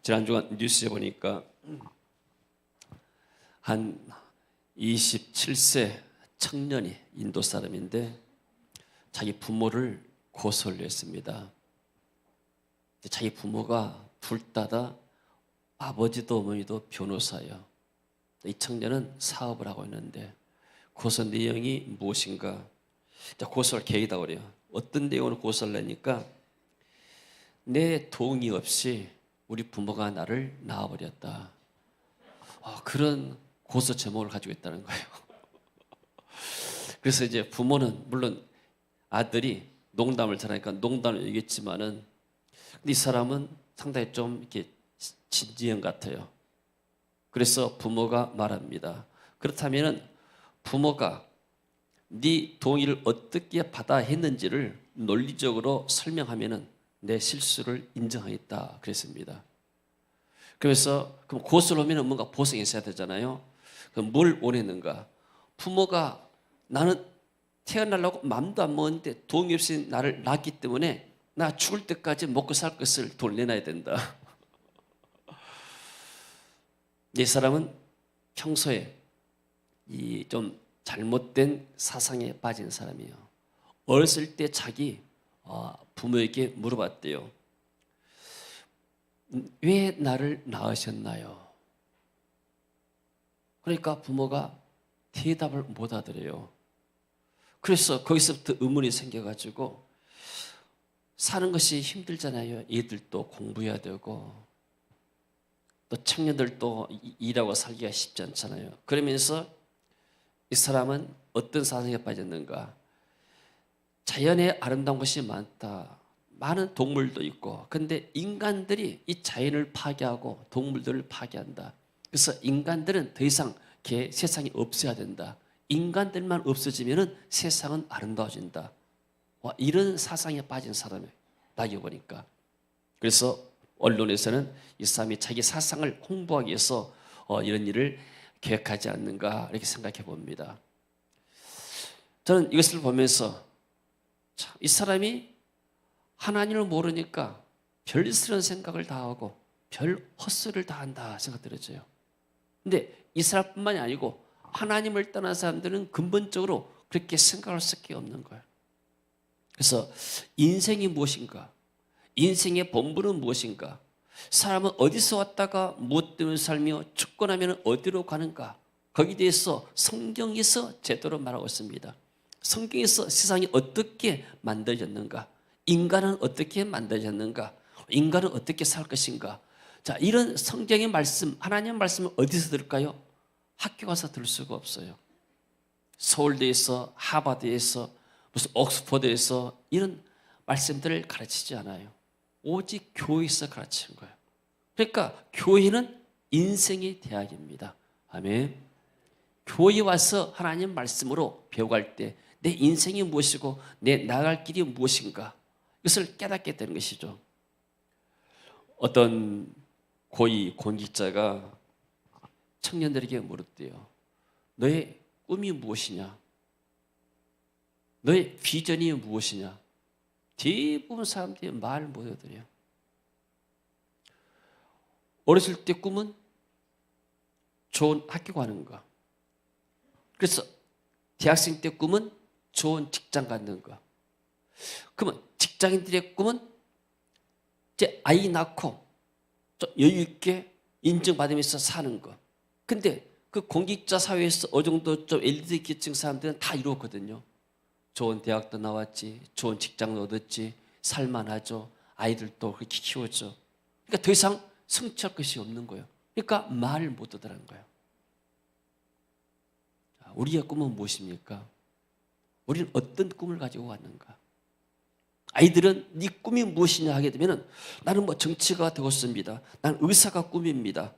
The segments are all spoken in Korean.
지난주 뉴스에 보니까 한 27세 청년이 인도 사람인데 자기 부모를 고소를 했습니다. 자기 부모가 둘 다 아버지도 어머니도 변호사예요. 이 청년은 사업을 하고 있는데 고소 내용이 무엇인가? 고소를 개의다 그래요. 어떤 내용으로 고소를 내니까 내 동의 없이 우리 부모가 나를 낳아버렸다. 그런 고소 제목을 가지고 있다는 거예요. 그래서 이제 부모는 물론 아들이 농담을 잘하니까 농담을 얘기했지만은 근데 이 사람은 상당히 좀 이렇게 진지형 같아요. 그래서 부모가 말합니다. 그렇다면은 부모가 네 동의를 어떻게 받아 했는지를 논리적으로 설명하면은 내 실수를 인정하겠다 그랬습니다. 그래서 그럼 고소를 하면 뭔가 보상이 있어야 되잖아요. 그럼 뭘 원했는가? 부모가 나는 태어나려고 마음도 안 먹었는데 동의 없이 나를 낳았기 때문에 나 죽을 때까지 먹고 살 것을 돈을 내놔야 된다. 이 사람은 평소에 이 좀 잘못된 사상에 빠진 사람이에요. 어렸을 때 자기 부모에게 물어봤대요. 왜 나를 낳으셨나요? 그러니까 부모가 대답을 못 하더래요. 그래서 거기서부터 의문이 생겨가지고 사는 것이 힘들잖아요. 애들도 공부해야 되고 또 청년들도 일하고 살기가 쉽지 않잖아요. 그러면서 이 사람은 어떤 사상에 빠졌는가? 자연에 아름다운 것이 많다. 많은 동물도 있고 근데 인간들이 이 자연을 파괴하고 동물들을 파괴한다. 그래서 인간들은 더 이상 세상에 없어야 된다. 인간들만 없어지면 세상은 아름다워진다. 이런 사상에 빠진 사람이에요. 나이 보니까. 그래서 언론에서는 이 사람이 자기 사상을 홍보하기 위해서 이런 일을 계획하지 않는가 이렇게 생각해 봅니다. 저는 이것을 보면서 참, 이 사람이 하나님을 모르니까 별스러운 생각을 다 하고 별 헛소리를 다 한다 생각 들어져요. 근데 이 사람뿐만이 아니고 하나님을 떠난 사람들은 근본적으로 그렇게 생각할 수밖에 없는 거예요. 그래서 인생이 무엇인가? 인생의 본분은 무엇인가? 사람은 어디서 왔다가 무엇 때문에 살며 죽고 나면 어디로 가는가? 거기에 대해서 성경에서 제대로 말하고 있습니다. 성경에서 세상이 어떻게 만들어졌는가? 인간은 어떻게 만들어졌는가? 인간은 어떻게 살 것인가? 자, 이런 성경의 말씀, 하나님의 말씀을 어디서 들을까요? 학교 가서 들을 수가 없어요. 서울대에서, 하버드에서, 무슨 옥스퍼드에서 이런 말씀들을 가르치지 않아요. 오직 교회에서 가르치는 거예요. 그러니까 교회는 인생의 대학입니다. 아멘. 교회에 와서 하나님 말씀으로 배워갈 때 내 인생이 무엇이고 내 나아갈 길이 무엇인가 이것을 깨닫게 되는 것이죠. 어떤 고위 공직자가 청년들에게 물었대요. 너의 꿈이 무엇이냐? 너의 비전이 무엇이냐? 대부분 사람들이 말을 못 하더래요. 어렸을 때 꿈은 좋은 학교 가는 거. 그래서 대학생 때 꿈은 좋은 직장 갖는 거. 그러면 직장인들의 꿈은 이제 아이 낳고 좀 여유 있게 인정받으면서 사는 거. 근데 그 공직자 사회에서 어느 정도 좀 엘리트 계층 사람들은 다 이루었거든요. 좋은 대학도 나왔지, 좋은 직장도 얻었지, 살만하죠. 아이들도 그렇게 키워줘. 그러니까 더 이상 성취할 것이 없는 거예요. 그러니까 말을 못 하더라는 거예요. 우리의 꿈은 무엇입니까? 우리는 어떤 꿈을 가지고 왔는가? 아이들은 네 꿈이 무엇이냐 하게 되면 나는 정치가가 되고 싶습니다. 나는 의사가 꿈입니다.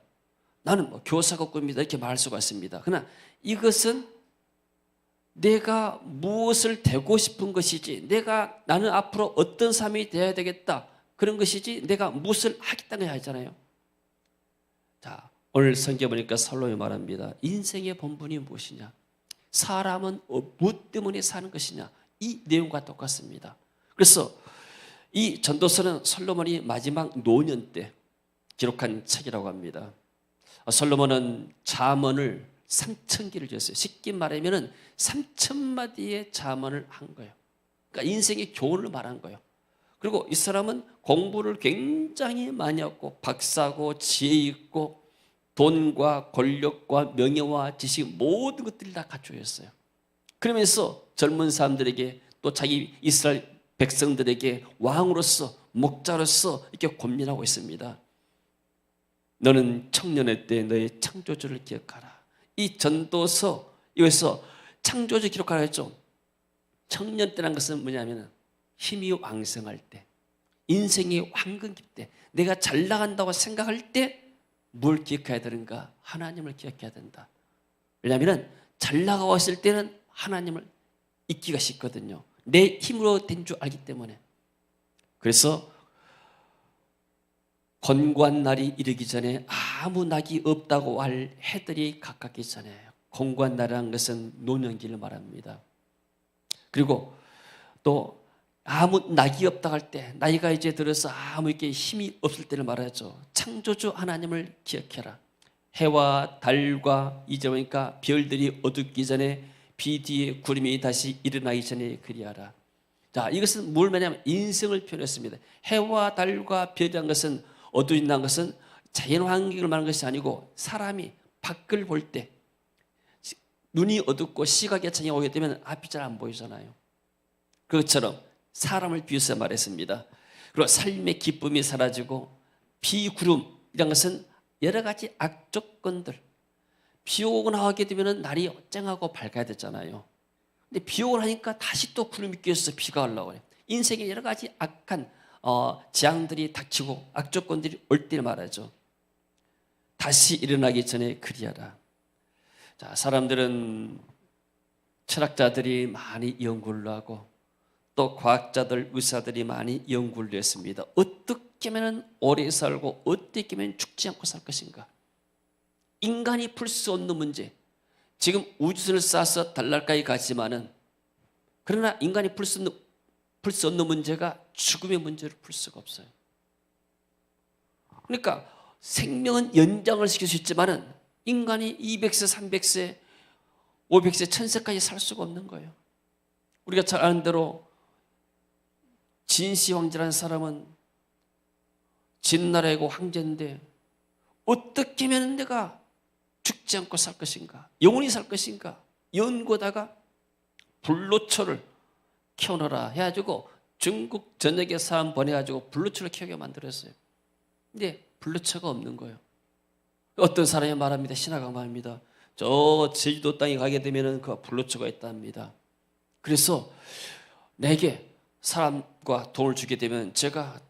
나는 교사가 꿈입니다. 이렇게 말할 수가 있습니다. 그러나 이것은 내가 무엇을 되고 싶은 것이지 나는 앞으로 어떤 삶이 되어야 되겠다 그런 것이지 내가 무엇을 하겠다는 거 하잖아요. 자, 오늘 성경 보니까 살로몬이 말합니다. 인생의 본분이 무엇이냐? 사람은 무엇 때문에 사는 것이냐? 이 내용과 똑같습니다. 그래서 이 전도서는 솔로몬이 마지막 노년 때 기록한 책이라고 합니다. 솔로몬은 잠언을 3,000개를 지었어요. 쉽게 말하면 3,000마디의 잠언을 한 거예요. 그러니까 인생의 교훈을 말한 거예요. 그리고 이 사람은 공부를 굉장히 많이 했고 박사고 지혜 있고 돈과 권력과 명예와 지식 모든 것들이 다 갖추어 있어요. 그러면서 젊은 사람들에게 또 자기 이스라엘 백성들에게 왕으로서 목자로서 이렇게 권면하고 있습니다. 너는 청년의 때 너의 창조주를 기억하라. 이 전도서 이거에서 창조주 기록하라 했죠. 청년 때라는 것은 뭐냐면 힘이 왕성할 때, 인생의 황금기 때, 내가 잘 나간다고 생각할 때 뭘 기억해야 되는가? 하나님을 기억해야 된다. 왜냐하면 잘 나가고 있을 때는 하나님을 잊기가 쉽거든요. 내 힘으로 된 줄 알기 때문에. 그래서 권고한 날이 이르기 전에 아무 낙이 없다고 할 해들이 가깝기 전에, 권고한 날이라는 것은 노년기를 말합니다. 그리고 또 아무 낙이 없다 할 때, 나이가 이제 들어서 아무 이렇게 힘이 없을 때를 말하죠. 창조주 하나님을 기억해라. 해와 달과 이제 보니까 별들이 어둡기 전에 비 뒤에 구름이 다시 일어나기 전에 그리하라. 자, 이것은 뭘 말하냐면 인생을 표현했습니다. 해와 달과 별이라는 것은, 어두워진다는 것은 자연 환경을 말하는 것이 아니고 사람이 밖을 볼 때 눈이 어둡고 시각이 창이 오게 되면 앞이 잘 안 보이잖아요. 그것처럼 사람을 비유해서 말했습니다. 그리고 삶의 기쁨이 사라지고 비구름이라는 것은 여러 가지 악조건들, 비 오고 나오게 되면 날이 쨍하고 밝아야 되잖아요. 근데 비 오고 나니까 다시 또 구름이 끼어서 비가 올라오고 그래요. 인생에 여러 가지 악한 재앙들이 닥치고 악조건들이 올 때 말하죠. 다시 일어나기 전에 그리하라. 자, 사람들은, 철학자들이 많이 연구를 하고 또 과학자들, 의사들이 많이 연구를 했습니다. 어떻게 하면 오래 살고 어떻게 하면 죽지 않고 살 것인가? 인간이 풀 수 없는 문제. 지금 우주선을 쏴서 달날까지 가지만은, 그러나 인간이 풀 수 없는 문제가 죽음의 문제를 풀 수가 없어요. 그러니까 생명은 연장을 시킬 수 있지만은 인간이 200세, 300세, 500세, 1000세까지 살 수가 없는 거예요. 우리가 잘 아는 대로 진시 황제라는 사람은 진나라이고 황제인데 어떻게 하면 내가 죽지 않고 살 것인가? 영원히 살 것인가? 연구하다가 불로초를 켜놓으라 해가지고 중국 전역에 사람 보내가지고 불로초를 켜게 만들었어요. 근데 불로초가 없는 거예요. 어떤 사람이 말합니다. 신화가 말합니다. 저 제주도 땅에 가게 되면 그 불로초가 있답니다. 그래서 내게 사람과 돈을 주게 되면 제가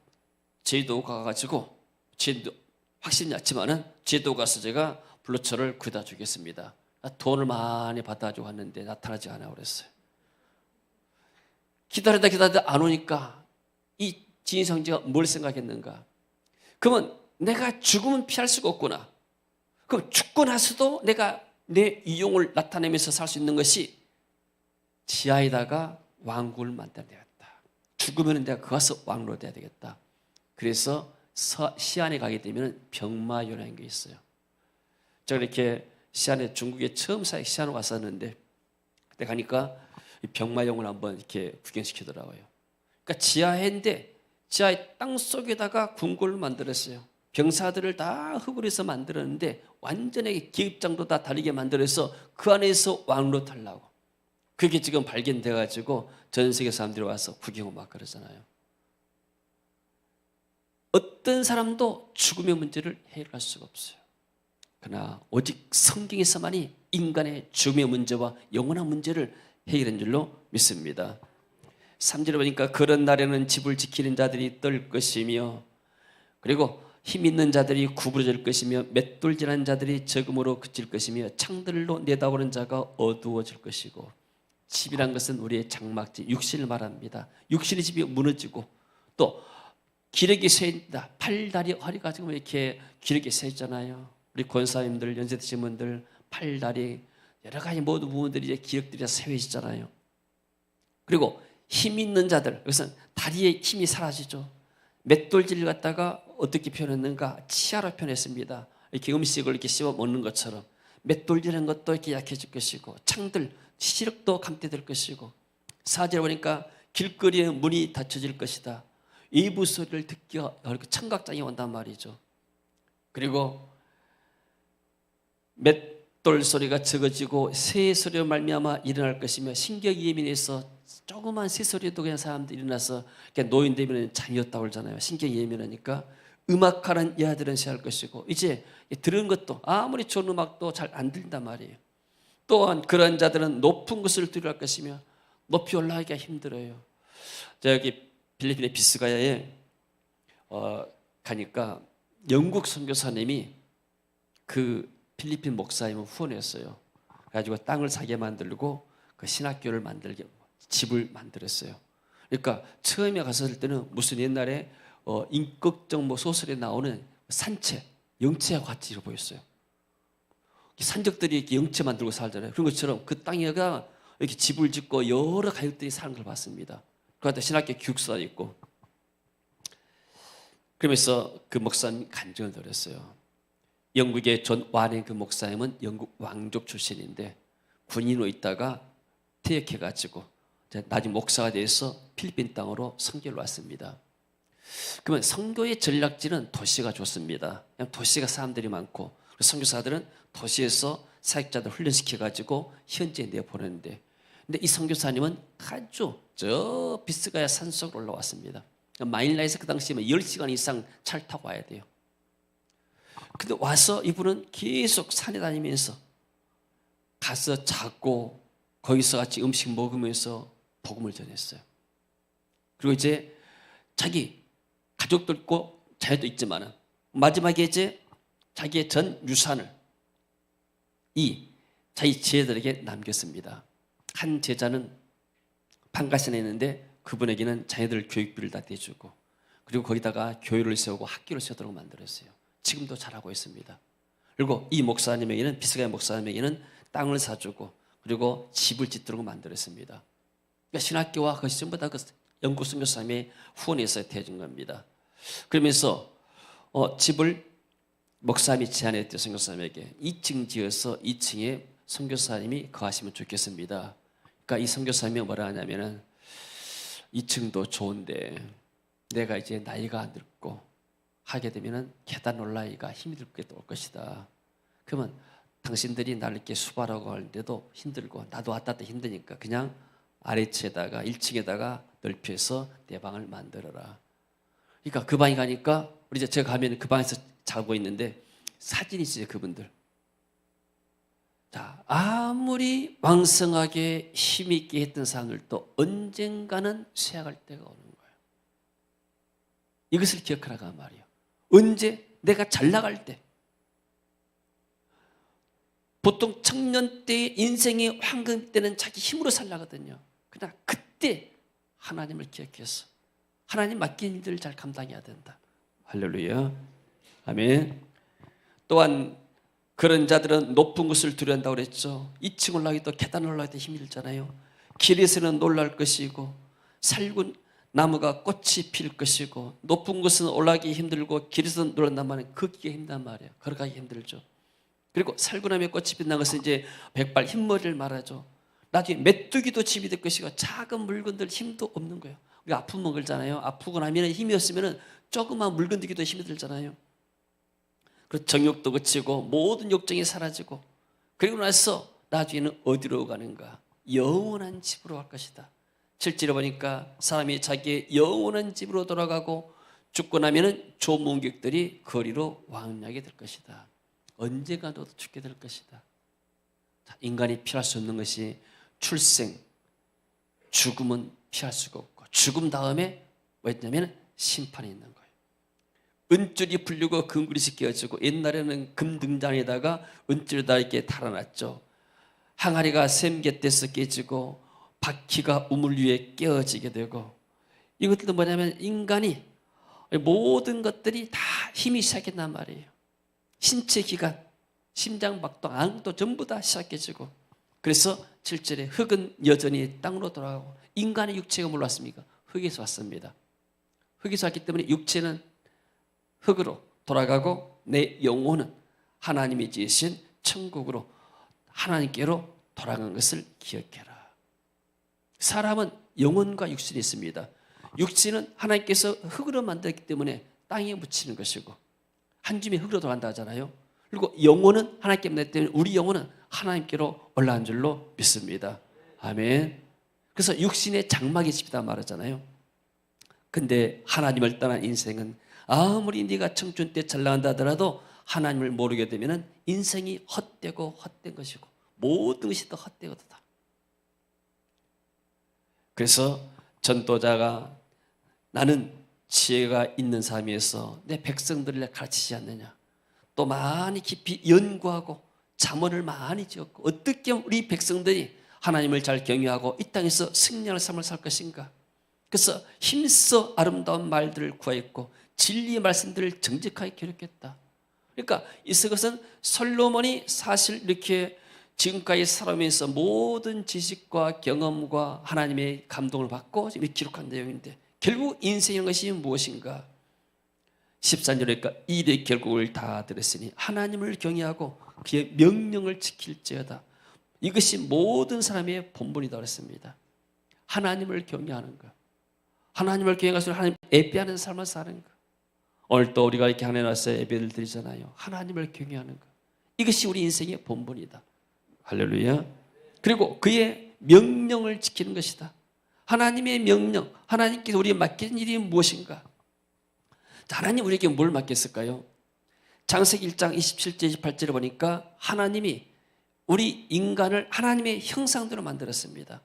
제주도 가가지고, 제주도 확신이 났지만은 제주도 가서 제가 불로초를 구해다 주겠습니다. 돈을 많이 받아주고 왔는데 나타나지 않아 그랬어요. 기다리다 안 오니까 이 진성제가 뭘 생각했는가? 그러면 내가 죽으면 피할 수가 없구나. 그럼 죽고 나서도 내가 내 이용을 나타내면서 살 수 있는 것이 지하에다가 왕국을 만들어야 되겠다. 죽으면 내가 거기서 왕으로 돼야 되겠다. 그래서 시안에 가게 되면 병마요라는 게 있어요. 제가 이렇게 시안에, 중국에 처음 시안에 왔었는데 그때 가니까 병마용을 한번 이렇게 구경시키더라고요. 그러니까 지하인데 지하의 땅 속에다가 궁궐을 만들었어요. 병사들을 다 흙으로 해서 만들었는데 완전히 기읍장도 다 다르게 만들어서 그 안에서 왕으로 타려고. 그게 지금 발견돼가지고 전 세계 사람들이 와서 구경을 막 그러잖아요. 어떤 사람도 죽음의 문제를 해결할 수가 없어요. 그러나 오직 성경에서만이 인간의 죽음의 문제와 영원한 문제를 해결한 줄로 믿습니다. 3절에 보니까 그런 날에는 집을 지키는 자들이 떨 것이며, 그리고 힘 있는 자들이 구부러질 것이며, 맷돌질하는 자들이 적음으로 그칠 것이며, 창들로 내다보는 자가 어두워질 것이고. 집이란 것은 우리의 장막지, 육신을 말합니다. 육신의 집이 무너지고 또 기력이 쇠인다. 팔, 다리, 허리가 지금 이렇게 기력이 쇠 있잖아요. 우리 권사님들, 연세 드신 분들 팔, 다리 여러 가지 모든 부분들이 이제 기력들이 쇠해지잖아요. 그리고 힘 있는 자들, 여기서 다리에 힘이 사라지죠. 맷돌질 갖다가 어떻게 표현했는가? 치아로 표현했습니다. 이렇게 음식을 이렇게 씹어 먹는 것처럼 맷돌이라는 것도 이렇게 약해질 것이고 창들, 시력도 감퇴될 것이고 4절 보니까 길거리에 문이 닫혀질 것이다. 외부 소리를 듣기가 어렵고 청각장애 온단 말이죠. 그리고 맷돌 소리가 적어지고 새 소리로 말미암아 일어날 것이며 신경이 예민해서 조그만 새 소리도 그냥 사람들이 일어나서 노인 되면 잠이 없다고 그러잖아요. 신경이 예민하니까 음악하는 여아들은 새할 것이고 이제 들은 것도 아무리 좋은 음악도 잘 안 들린단 말이에요. 또한 그런 자들은 높은 곳을 두려워할 것이며 높이 올라가기가 힘들어요. 여기 필리핀의 비스가야에 가니까 영국 선교사님이 그 필리핀 목사님을 후원했어요. 그래가지고 땅을 사게 만들고 그 신학교를 만들게 집을 만들었어요. 그러니까 처음에 갔을 때는 무슨 옛날에 인격적 뭐 소설에 나오는 산채, 영채와 같이 보였어요. 산적들이 이렇게 영채 만들고 살잖아요. 그런 것처럼 그 땅에가 이렇게 집을 짓고 여러 가족들이 사는 걸 봤습니다. 그한테 신학교 교육사도 있고. 그러면서 그 목사님 간증을 들었어요. 영국의 존 와렌 그 목사님은 영국 왕족 출신인데 군인으로 있다가 퇴역해가지고 나중에 목사가 돼서 필리핀 땅으로 선교를 왔습니다. 그러면 선교의 전략지는 도시가 좋습니다. 그냥 도시가 사람들이 많고 선교사들은 도시에서 사역자들 훈련시켜가지고 현지에 내보내는데 근데 이 선교사님은 아주 저 비스가야 산속으로 올라왔습니다. 마닐라에서 그 당시에 10시간 이상 차를 타고 와야 돼요. 근데 와서 이분은 계속 산에 다니면서 가서 자고 거기서 같이 음식 먹으면서 복음을 전했어요. 그리고 이제 자기 가족도 있고 자녀도 있지만 마지막에 이제 자기의 전 유산을 자기 제자들에게 남겼습니다. 한 제자는 판가시에 있는데 그분에게는 자녀들 교육비를 다 대주고 그리고 거기다가 교회를 세우고 학교를 세우도록 만들었어요. 지금도 잘하고 있습니다. 그리고 이 목사님에게는 비스가야 목사님에게는 땅을 사주고 그리고 집을 짓도록 만들었습니다. 그러니까 신학교와 그것이 전부 다 그 영국 선교사님의 후원에서 대준 겁니다. 그러면서 집을 목사님이 제안했대요. 선교사님에게 2층 지어서 2층에 선교사님이 거하시면 좋겠습니다. 그러니까 이 선교사님이 뭐라 하냐면은 2층도 좋은데 내가 이제 나이가 늙고 하게 되면은 계단 올라가기가 힘이 들게 올 것이다. 그러면 당신들이 나를 이렇게 수발하고 하는데도 힘들고 나도 왔다 갔다 힘드니까 그냥 아래층에다가 1층에다가 넓혀서 내 방을 만들어라. 그러니까 그 방에 가니까 우리 이제 제가 가면 그 방에서 자고 있는데 사진이 있어요. 그분들. 자, 아무리 왕성하게 힘있게 했던 사람들도 언젠가는 쇠약할 때가 오는 거예요. 이것을 기억하라고 말이에요. 언제? 내가 잘 나갈 때. 보통 청년 때의 인생의 황금 때는 자기 힘으로 살라거든요. 그러나 그때 하나님을 기억해서 하나님 맡긴 일들을 잘 감당해야 된다. 할렐루야. 아멘. 또한 그런 자들은 높은 곳을 두려워한다고 그랬죠. 2층 올라가기 또 계단 올라가기 힘이 들잖아요. 길에서는 놀랄 것이고 살군 나무가 꽃이 필 것이고 높은 곳은 올라가기 힘들고 길에서 놀란단 말은 걷기가 힘든 말이에요. 걸어가기 힘들죠. 그리고 살구나무에 꽃이 핀다는 것은 이제 백발 흰머리를 말하죠. 나중에 메뚜기도 집이 될 것이고 작은 물건들 힘도 없는 거예요. 우리가 아프면 그러잖아요. 아프고 나면 힘이 없으면 조그만 물건 들기도 힘이 들잖아요. 그리고 정욕도 그치고 모든 욕정이 사라지고 그리고 나서 나중에는 어디로 가는가? 영원한 집으로 갈 것이다. 실제로 보니까 사람이 자기의 영원한 집으로 돌아가고 죽고 나면은 조문객들이 거리로 왕래하게 될 것이다. 언제가 너도 죽게 될 것이다. 인간이 피할 수 없는 것이 출생, 죽음은 피할 수가 없고 죽음 다음에 뭐였냐면 심판이 있는 거예요. 은줄이 풀리고 금그릇이 깨어지고 옛날에는 금등잔에다가 은줄에다 이렇게 달아놨죠. 항아리가 샘get대서 깨지고 바퀴가 우물 위에 깨어지게 되고 이것들도 뭐냐면 인간이 모든 것들이 다 힘이 시작했단 말이에요. 신체 기관, 심장박동, 안도 전부 다 시작해지고 그래서 7절에 흙은 여전히 땅으로 돌아가고 인간의 육체가 뭘로 왔습니까? 흙에서 왔습니다. 흙에서 왔기 때문에 육체는 흙으로 돌아가고 내 영혼은 하나님이 지으신 천국으로 하나님께로 돌아간 것을 기억해라. 사람은 영혼과 육신이 있습니다. 육신은 하나님께서 흙으로 만들었기 때문에 땅에 묻히는 것이고 한 줌이 흙으로 돌아간다 하잖아요. 그리고 영혼은 하나님께 만들었기 때문에 우리 영혼은 하나님께로 올라간 줄로 믿습니다. 아멘. 그래서 육신의 장막이 집이다 말하잖아요. 근데 하나님을 떠난 인생은 아무리 네가 청춘 때 잘 나간다 하더라도 하나님을 모르게 되면 인생이 헛되고 헛된 것이고 모든 것이 다 헛되거든. 그래서 전도자가 나는 지혜가 있는 삶에서 내 백성들을 가르치지 않느냐, 또 많이 깊이 연구하고 잠언을 많이 지었고 어떻게 하면 우리 백성들이 하나님을 잘 경외하고 이 땅에서 승리하는 삶을 살 것인가. 그래서 힘써 아름다운 말들을 구하였고 진리의 말씀들을 정직하게 기록했다. 그러니까 이것은 솔로몬이 사실 이렇게 지금까지 살아오면서 모든 지식과 경험과 하나님의 감동을 받고 이렇게 기록한 내용인데 결국 인생이라는 것이 무엇인가? 14절에 이의 결국을 다 들었으니 하나님을 경외하고 그의 명령을 지킬지어다. 이것이 모든 사람의 본분이다 그랬습니다. 하나님을 경외하는 것, 하나님을 경외하고 하나님 예배하는 삶을 사는 것. 오늘 또 우리가 이렇게 하나님 앞에 예배를 드리잖아요. 하나님을 경외하는 것, 이것이 우리 인생의 본분이다. 할렐루야. 그리고 그의 명령을 지키는 것이다. 하나님의 명령, 하나님께서 우리에게 맡긴 일이 무엇인가? 하나님 우리에게 뭘 맡겼을까요? 창세기 1장 27절 28절에 보니까 하나님이 우리 인간을 하나님의 형상대로 만들었습니다.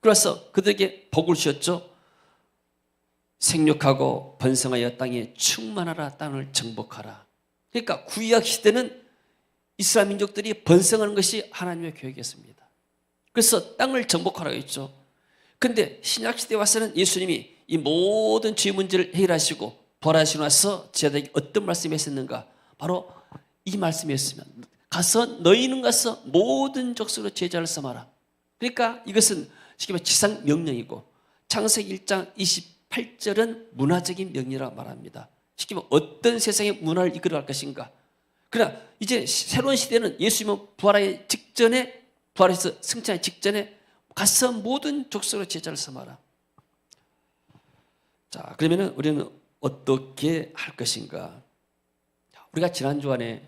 그래서 그들에게 복을 주셨죠. 생육하고 번성하여 땅에 충만하라, 땅을 정복하라. 그러니까 구약 시대는 이스라엘 민족들이 번성하는 것이 하나님의 계획이었습니다. 그래서 땅을 정복하라고 했죠. 그런데 신약 시대에 와서는 예수님이 이 모든 죄 문제를 해결하시고 부활하시고 나서 제자들에게 어떤 말씀을 했었는가? 바로 이 말씀이었으면 가서 너희는 가서 모든 족속으로 제자를 삼아라. 그러니까 이것은 쉽게 말해 지상 명령이고 창세기 1장 28절은 문화적인 명령이라고 말합니다. 쉽게 말해 어떤 세상의 문화를 이끌어갈 것인가? 그러나 이제 새로운 시대는 예수님은 부활하기 직전에, 부활해서 승천하기 직전에 가서 모든 족속으로 제자를 삼아라. 자, 그러면은 우리는 어떻게 할 것인가? 우리가 지난 주간에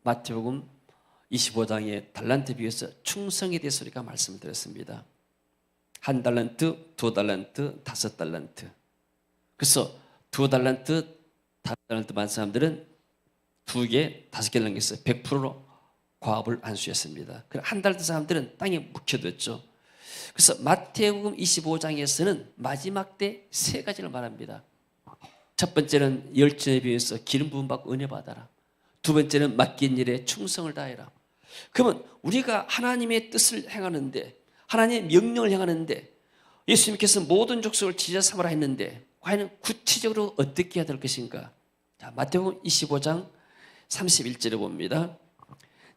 마태복음 25장의 달란트 비유에서 충성에 대해서 우리가 말씀을 드렸습니다. 1달란트, 2달란트, 5달란트. 그래서 2달란트, 5달란트 받은 사람들은 2개, 5개를 남겼어요. 100%로 과업을 안수했습니다. 한 달 된 사람들은 땅에 묵혀뒀죠. 그래서 마태복음 25장에서는 마지막 때 3가지를 말합니다. 첫 번째는 열정에 비해서 기름 부음 받고 은혜 받아라. 두 번째는 맡긴 일에 충성을 다해라. 그러면 우리가 하나님의 뜻을 행하는데, 하나님의 명령을 행하는데, 예수님께서 모든 족속을 지자 삼으라 했는데 과연 구체적으로 어떻게 해야 될 것인가? 자, 마태복음 25장 31절에 봅니다.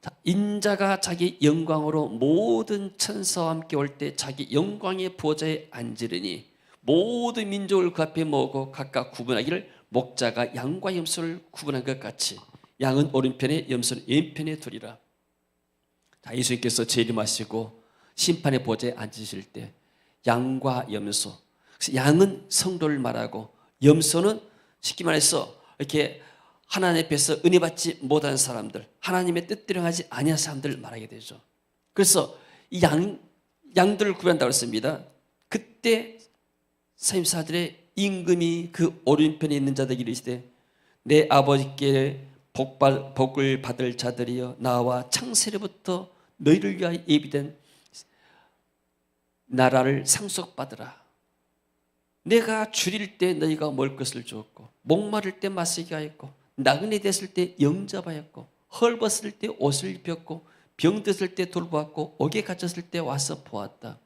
자, 인자가 자기 영광으로 모든 천사와 함께 올 때 자기 영광의 보좌에 앉으리니 모든 민족을 그 앞에 모으고 각각 구분하기를 목자가 양과 염소를 구분한 것 같이 양은 오른편에 염소는 왼편에 두리라. 자, 예수님께서 재림하시고 심판의 보좌에 앉으실 때 양과 염소, 양은 성도를 말하고 염소는 쉽게 말해서 이렇게 하나님 앞에서 은혜 받지 못한 사람들, 하나님의 뜻대로 하지 아니한 사람들을 말하게 되죠. 그래서 이 양들을 구분한다고 했습니다. 그때 사임사들의 임금이 그 오른편에 있는 자들에게 이르시되 내 아버지께 복을 받을 자들이여 나와 창세로부터 너희를 위하여 예비된 나라를 상속받으라. 내가 줄일 때 너희가 먹을 것을 주었고 목마를 때 마시게 하였고 나그네 됐을 때 영접하였고 헐벗을 때 옷을 입혔고 병들었을 때 돌보았고 옥에 갇혔을 때 와서 보았다.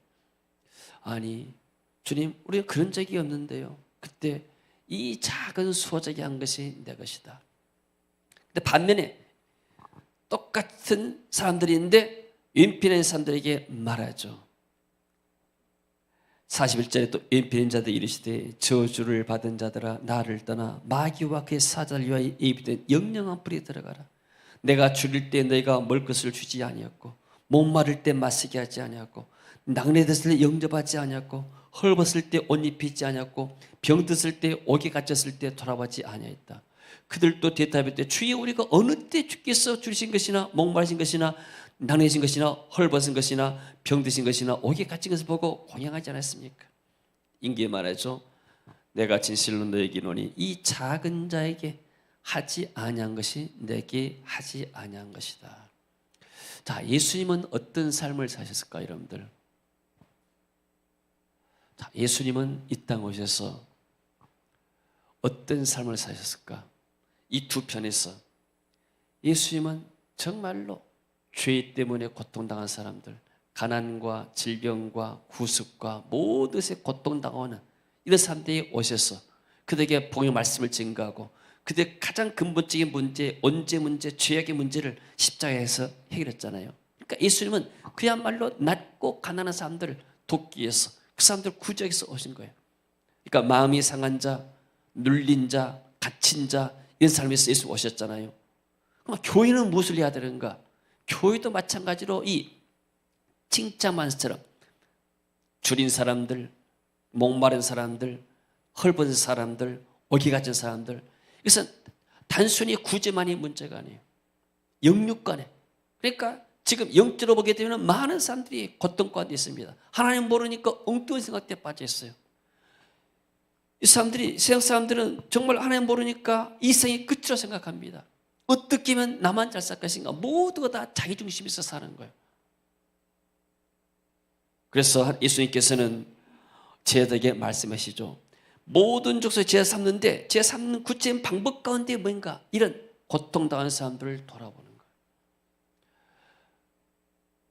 아니 주님, 우리가 그런 적이 없는데요. 그때 이 작은 수호자가 한 것이 내 것이다. 근데 반면에 똑같은 사람들이 있는데 왼편에 있는 사람들에게 말하죠. 41절에 또 비는 자들 이르시되 저주를 받은 자들아 나를 떠나 마귀와 그의 사자를 위하여 예비된 영영한 불에 들어가라. 내가 줄일 때 너희가 먹을 것을 주지 아니었고 목마를 때 마시게 하지 아니었고 낙뢰됐을 때 영접하지 아니었고 헐벗을 때 옷 입히지 아니었고 병들었을 때 옥에 갇혔을 때 돌아보지 아니하였다. 그들도 대답했되 주여 우리가 어느 때 주께서 주신 것이나 목마르신 것이나 낙뢰신 것이나 헐벗은 것이나 병드신 것이나 옥에 갇힌 것을 보고 공양하지 않았습니까? 인기에 말하죠. 내가 진실로 너에게 이르노니 이 작은 자에게 하지 아니한 것이 내게 하지 아니한 것이다. 자, 예수님은 어떤 삶을 사셨을까, 여러분들? 자, 예수님은 이 땅 오셔서 어떤 삶을 사셨을까? 이 두 편에서 예수님은 정말로 죄 때문에 고통당한 사람들, 가난과 질병과 구습과 모든 것에 고통당하는 이런 사람들이 오셔서 그들에게 복음의 말씀을 증거하고 그들의 가장 근본적인 문제, 언제 문제, 죄악의 문제를 십자가에서 해결했잖아요. 그러니까 예수님은 그야말로 낮고 가난한 사람들을 돕기 위해서 그 사람들을 구조하기 위해서 오신 거예요. 그러니까 마음이 상한 자, 눌린 자, 갇힌 자 이런 사람에서 예수 오셨잖아요. 그럼 교회는 무엇을 해야 되는가? 교회도 마찬가지로 이 칭찬만처럼 줄인 사람들, 목마른 사람들, 헐벗은 사람들, 옥에 갇힌 사람들, 이것은 단순히 구제만이 문제가 아니에요. 영육 간에. 그러니까 지금 영적으로 보게 되면 많은 사람들이 고통 가운데 있습니다. 하나님 모르니까 엉뚱한 생각에 빠져 있어요. 이 사람들이, 세상 사람들은 정말 하나님 모르니까 이 생이 끝으로 생각합니다. 어떻게 하면 나만 잘 살 것인가? 모두가 다 자기 중심에서 사는 거예요. 그래서 예수님께서는 제자에게 말씀하시죠. 모든 족속에 죄 삼는데 죄 삼는 구체적인 방법 가운데 뭔가 이런 고통당하는 사람들을 돌아보는 거예요.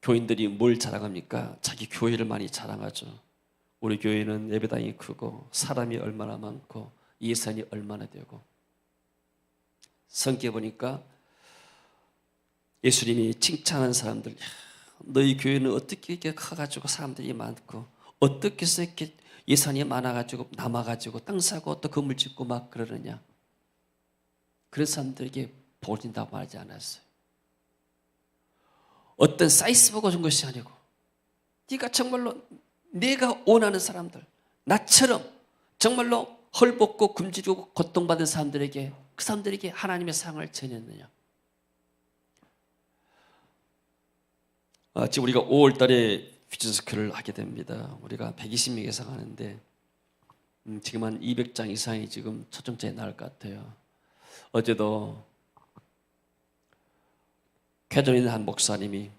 교인들이 뭘 자랑합니까? 자기 교회를 많이 자랑하죠. 우리 교회는 예배당이 크고 사람이 얼마나 많고 예산이 얼마나 되고. 성경에 보니까 예수님이 칭찬한 사람들, 너희 교회는 어떻게 이렇게 커가지고 사람들이 많고 어떻게 해서 이렇게 예산이 많아가지고 남아가지고 땅 사고 또 건물 짓고 막 그러느냐. 그런 사람들에게 보진다고 말하지 않았어요. 어떤 사이즈 보고 준 것이 아니고 네가 정말로 내가 원하는 사람들, 나처럼 정말로 헐벗고 굶주리고 고통받은 사람들에게, 그 사람들에게 하나님의 사랑을 전했느냐. 지금 우리가 5월 달에 퓨전스쿨을 하게 됩니다. 우리가 120명 이상 하는데 지금 한 200장 이상이 지금 초청장에 나올 것 같아요. 어제도 쾌동에 있는 한 목사님이,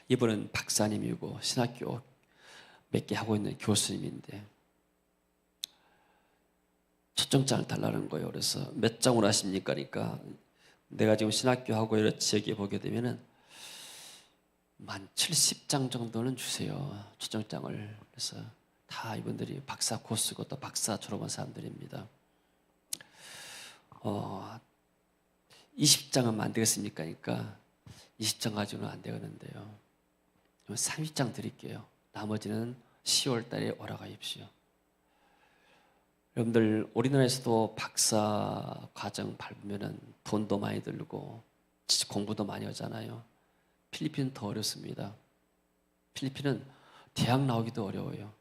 이분은 박사님이고 신학교 몇 개 하고 있는 교수님인데 초청장을 달라는 거예요. 그래서 몇 장으로 하십니까? 그러니까 내가 지금 신학교 하고 이런 지역에 보게 되면은 한 70장 정도는 주세요. 초청장을. 그래서 다 이분들이 박사 코스고 또 박사 졸업한 사람들입니다. 20장은 안 되겠습니까? 그러니까 20장 가지고는 안 되겠는데요. 30장 드릴게요. 나머지는 10월 달에 오라가십시오. 여러분들 우리나라에서도 박사 과정 밟으면 돈도 많이 들고 공부도 많이 하잖아요. 필리핀은 더 어렵습니다. 필리핀은 대학 나오기도 어려워요.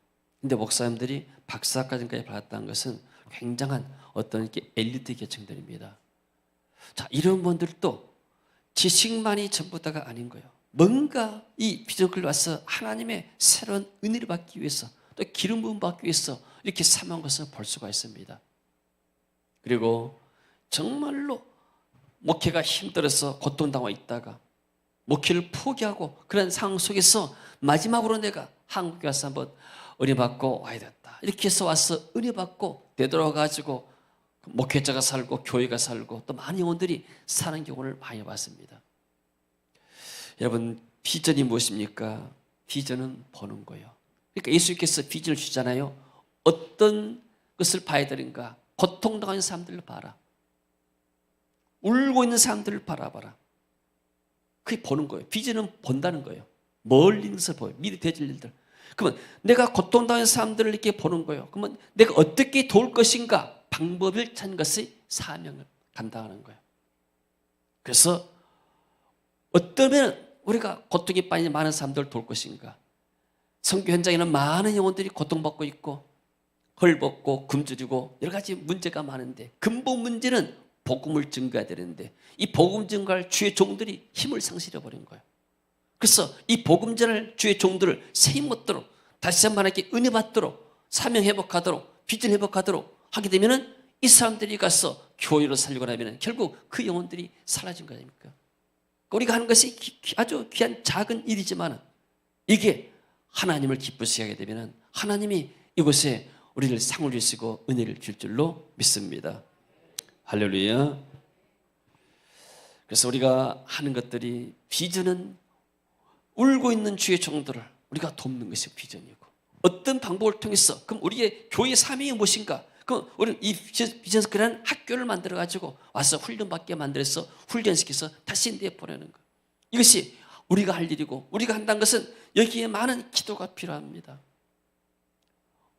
근데 목사님들이 박사과정까지 받았다는 것은 굉장한 어떤 이렇게 엘리트 계층들입니다. 자, 이런 분들도 지식만이 전부다가 아닌 거예요. 뭔가 이 비전클로 와서 하나님의 새로운 은혜를 받기 위해서 또 기름 부음 받기 위해서 이렇게 삼한 것을 볼 수가 있습니다. 그리고 정말로 목회가 힘들어서 고통당하고 있다가 목회를 포기하고 그런 상황 속에서 마지막으로 내가 한국에 와서 한번 은혜 받고 와야 됐다. 이렇게 해서 와서 은혜 받고 되돌아가지고 목회자가 살고 교회가 살고 또 많은 영혼들이 사는 경우를 많이 봤습니다. 여러분, 비전이 무엇입니까? 비전은 보는 거예요. 그러니까 예수님께서 비전을 주잖아요. 어떤 것을 봐야 되는가? 고통당하는 사람들을 봐라. 울고 있는 사람들을 바라봐라. 그게 보는 거예요. 비전은 본다는 거예요. 멀리 있는 것을 보여요. 미리 되질 일들. 그러면 내가 고통당하는 사람들을 이렇게 보는 거예요. 그러면 내가 어떻게 도울 것인가 방법을 찾는 것이 사명을 감당하는 거예요. 그래서 어떠면 우리가 고통에 빠진 많은 사람들을 도울 것인가. 선교 현장에는 많은 영혼들이 고통받고 있고 헐벗고 굶주리고 여러 가지 문제가 많은데 근본 문제는 복음을 증거해야 되는데 이 복음 증거할 주의 종들이 힘을 상실해버린 거예요. 그래서 이 복음 전할 주의 종들을 새 힘 얻도록 다시 한번 하나님께 은혜 받도록 사명 회복하도록 비전 회복하도록 하게 되면은 이 사람들이 가서 교회로 살리고 나면 결국 그 영혼들이 사라진 거 아닙니까? 우리가 하는 것이 아주 귀한 작은 일이지만 이게 하나님을 기쁘시게 하게 되면 하나님이 이곳에 우리를 상을 주시고 은혜를 줄 줄로 믿습니다. 할렐루야. 그래서 우리가 하는 것들이 비전은 울고 있는 주의 종들을 우리가 돕는 것이 비전이고 어떤 방법을 통해서 그럼 우리의 교회의 사명이 무엇인가? 그럼 우리는 이 비전스크라는 학교를 만들어가지고 와서 훈련받게 만들어서 훈련시켜서 다시 내보내는 것. 이것이 우리가 할 일이고 우리가 한다는 것은 여기에 많은 기도가 필요합니다.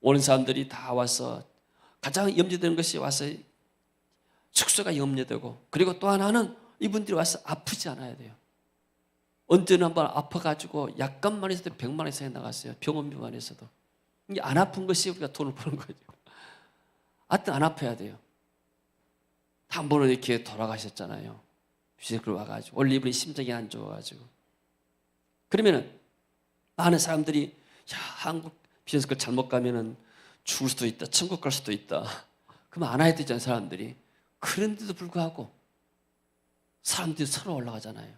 오는 사람들이 다 와서 가장 염려되는 것이 와서 숙소가 염려되고 그리고 또 하나는 이분들이 와서 아프지 않아야 돼요. 언제는 한번 아파가지고 약간만 해서도 100만 원 이상이 나갔어요. 병원에서도. 이게 안 아픈 것이 우리가 돈을 버는 거죠. 하여튼 안 아파야 돼요. 한 번은 이렇게 돌아가셨잖아요. 비즈니스를 와가지고 원래 이분이 심장이 안 좋아가지고 그러면은 많은 사람들이 야 한국 비즈니스를 잘못 가면은 죽을 수도 있다. 천국 갈 수도 있다. 그러면 안 와야 되잖아요. 사람들이. 그런데도 불구하고 사람들이 서로 올라가잖아요.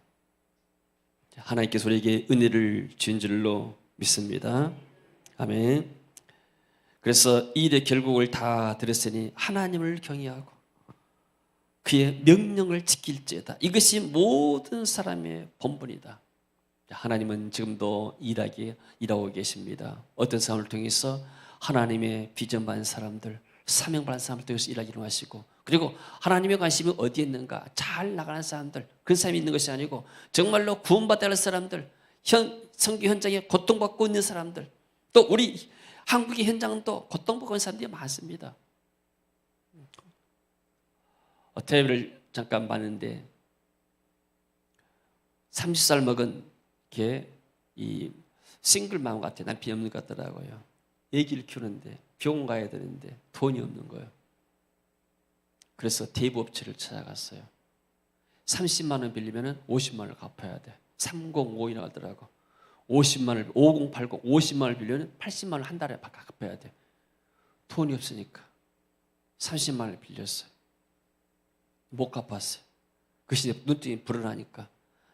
하나님께서 우리에게 은혜를 주신 줄로 믿습니다. 아멘. 그래서 이 일의 결국을 다 들었으니 하나님을 경외하고 그의 명령을 지킬지어다. 이것이 모든 사람의 본분이다. 하나님은 지금도 일하고 계십니다. 어떤 사람을 통해서 하나님의 비전 받은 사람들, 사명 받은 사람을 통해서 일하기로 하시고 그리고 하나님의 관심이 어디에 있는가 잘 나가는 사람들 그런 사람이 있는 것이 아니고 정말로 구원받아야 할 사람들 선교 현장에 고통받고 있는 사람들 또 우리 한국의 현장도 고통받고 있는 사람들이 많습니다. 텔레비를 잠깐 봤는데 30살 먹은 이 싱글맘 같아요. 남편이 없는 것 같더라고요. 애기를 키우는데 병원 가야 되는데 돈이 없는 거예요. 그래서 대부업체를 찾아갔어요. 30만 원 빌리면 50만 원을 갚아야 돼. 3052라고 하더라고. 50만 원, 5080, 50만 원을 빌리면 80만 원 한 달에 갚아야 돼. 돈이 없으니까 30만 원을 빌렸어요. 못 갚았어요. 그것이 눈등이 불어나니까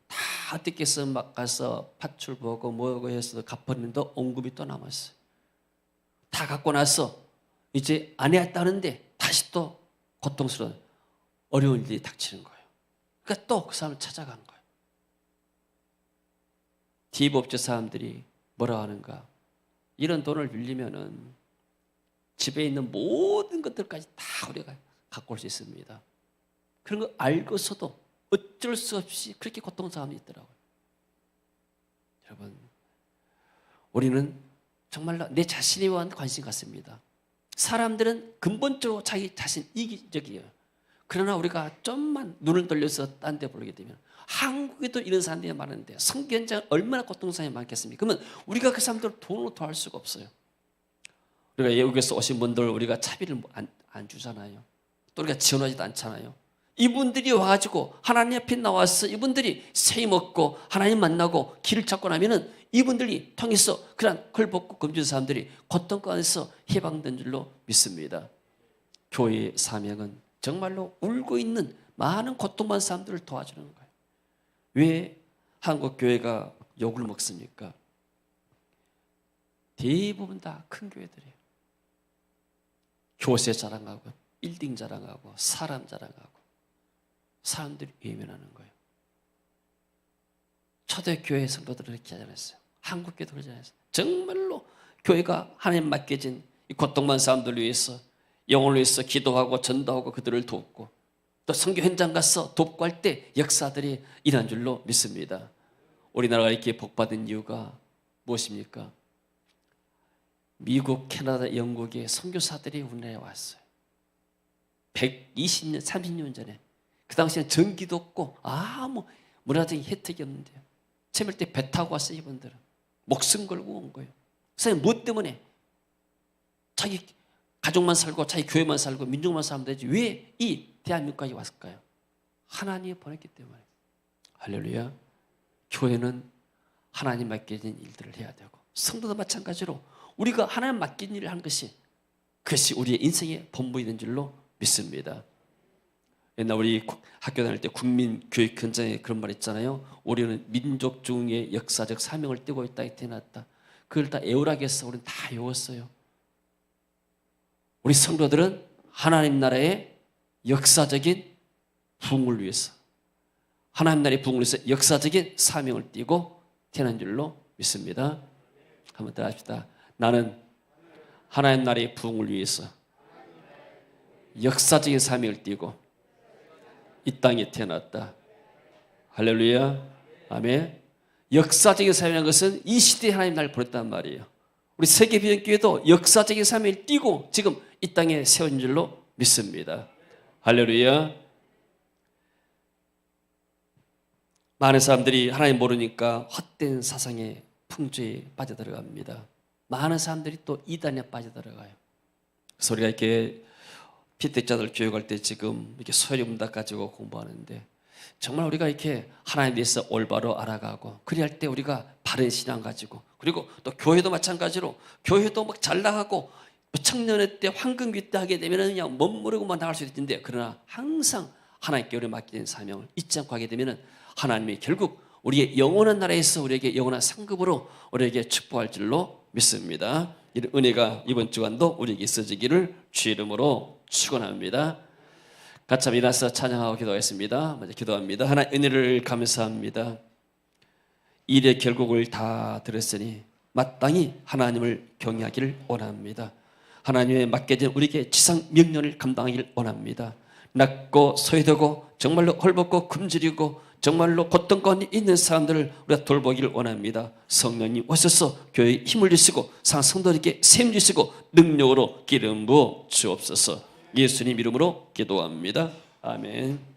다 어떻게서 막 가서 팥줄 보고 뭐고 해서 갚았는데 원금이 또 남았어요. 다 갖고 나서 이제 안 해왔다는데 다시 또 고통스러운 어려운 일이 닥치는 거예요. 그러니까 또 그 사람을 찾아간 거예요. 디브업체 사람들이 뭐라 하는가? 이런 돈을 빌리면은 집에 있는 모든 것들까지 다 우리가 갖고 올 수 있습니다. 그런 거 알고서도 어쩔 수 없이 그렇게 고통스러운 사람이 있더라고요. 여러분, 우리는 정말로 내 자신에 대한 관심 갖습니다. 사람들은 근본적으로 자기 자신 이기적이에요. 그러나 우리가 좀만 눈을 돌려서 딴 데 보게 되면 한국에도 이런 사람들이 많은데 선교 현장 얼마나 고통스러움이 많겠습니까? 그러면 우리가 그 사람들을 돈으로 도할 수가 없어요. 우리가 외국에서 오신 분들 우리가 차비를 안 주잖아요. 또 우리가 지원하지도 않잖아요. 이분들이 와가지고 하나님 앞에 나와서 이분들이 새 먹고 하나님 만나고 길을 찾고 나면은 이분들이 통해서 그런 헐벗고 금주는 사람들이 고통 가운데서 해방된 줄로 믿습니다. 교회의 사명은 정말로 울고 있는 많은 고통받는 사람들을 도와주는 거예요. 왜 한국 교회가 욕을 먹습니까? 대부분 다 큰 교회들이에요. 교세 자랑하고 빌딩 자랑하고 사람 자랑하고 사람들이 외면하는 거예요. 초대교회 성도들은 그렇게 하지 않았어요. 한국교회도 그러지 않았어요. 정말로 교회가 하나님 맡겨진 이 고통받는 사람들을 위해서 영혼을 위해서 기도하고 전도하고 그들을 돕고 또 선교 현장 가서 돕고 할 때 역사들이 일어난 줄로 믿습니다. 우리나라가 이렇게 복받은 이유가 무엇입니까? 미국, 캐나다, 영국의 선교사들이 우리나라에 왔어요. 120년, 30년 전에. 그 당시에는 전기도 없고 아무 문화적인 혜택이 없는데요. 처음일 때 배 타고 왔어요. 이분들은 목숨 걸고 온 거예요. 선생님 무엇 때문에? 자기 가족만 살고 자기 교회만 살고 민족만 살면 되지 왜 이 대한민국까지 왔을까요? 하나님이 보냈기 때문에. 할렐루야. 교회는 하나님 맡겨진 일들을 해야 되고 성도도 마찬가지로 우리가 하나님 맡긴 일을 하는 것이 그것이 우리의 인생의 본보이는 줄로 믿습니다. 옛날 우리 학교 다닐 때 국민교육 현장에 그런 말 있잖아요. 우리는 민족 중의 역사적 사명을 띠고 있다, 태어났다. 그걸 다 애월하게서 우리는 다 외웠어요. 우리 성도들은 하나님 나라의 역사적인 부흥을 위해서 하나님 나라의 부흥을 위해서 역사적인 사명을 띠고 태어난 줄로 믿습니다. 한번 더 합시다. 나는 하나님 나라의 부흥을 위해서 역사적인 사명을 띠고 이 땅에 태어났다. 할렐루야. 아멘. 역사적인 사명이라는 것은 이 시대에 하나님 나를 보냈단 말이에요. 우리 세계비전교회도 역사적인 사명을 띠고 지금 이 땅에 세운 줄로 믿습니다. 할렐루야. 많은 사람들이 하나님 모르니까 헛된 사상의 풍조에 빠져들어갑니다. 많은 사람들이 또 이단에 빠져들어가요. 그래서 우리가 이렇게 피택자들 교육할 때 지금 이렇게 소리 문답 가지고 공부하는데 정말 우리가 이렇게 하나님에 대해서 올바로 알아가고 그리할 때 우리가 바른 신앙 가지고 그리고 또 교회도 마찬가지로 교회도 막 잘 나가고 청년회 때 황금기 때 하게 되면 그냥 멋모르고만 나갈 수 있는데 그러나 항상 하나님께 우리 맡기는 사명을 잊지 않고 하게 되면 하나님이 결국 우리의 영원한 나라에서 우리에게 영원한 상급으로 우리에게 축복할 줄로 믿습니다. 이런 은혜가 이번 주간도 우리에게 있어지기를 주의 이름으로 축원합니다. 같이 한번 일어나서 찬양하고 기도하겠습니다. 먼저 기도합니다. 하나님 은혜를 감사합니다. 일의 결국을 다 들었으니 마땅히 하나님을 경외하기를 원합니다. 하나님의 맡겨진 우리에게 지상 명령을 감당하기를 원합니다. 낮고 소외되고 정말로 헐벗고 굶주리고 정말로 고통 가운데 있는 사람들을 우리가 돌보기를 원합니다. 성령님 오셔서 교회에 힘을 주시고 성도들에게 셈 주시고 능력으로 기름 부어 주옵소서. 예수님 이름으로 기도합니다. 아멘.